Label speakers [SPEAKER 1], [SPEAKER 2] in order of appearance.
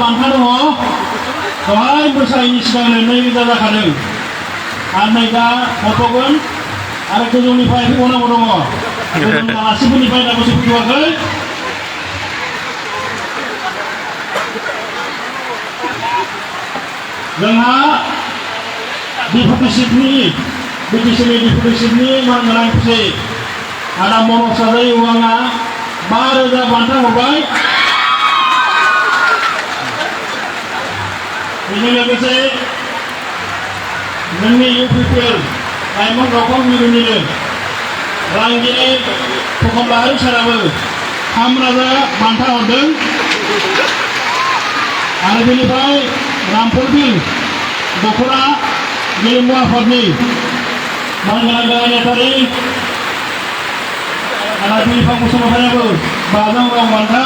[SPEAKER 1] बान्था दङ दहाय मोसायैनि सिगांनो 2,000 जाखादों आरो नै दा हरबावगोन आरो गोजौनिफ्राय फैबावनांगौ दङ गोजौनि आलासिफोरनिफ्राय दाबो सफैथ'वाखै जोंहा डिपुटिशिपनि बिटिसिनि डिपुटिशिपनि मानगोनां खुसि आदा मनज नार्जारि उवाङा 5,000 बान्था हरबाय बेजों लोगोसे जोंनि इउपिपिएल लाइमोन गौथम मिरुनिनो रांगिरि फुकन लाहारि साराबो 3,000 बान्था हरदों आरो बेनिफ्राय रामफल बिल दख'रा गेलेमु आफादनि मानगोनां गाहाय नेतारि आदा बिलिफां बसुमतारियाबो 5,000 रां बान्था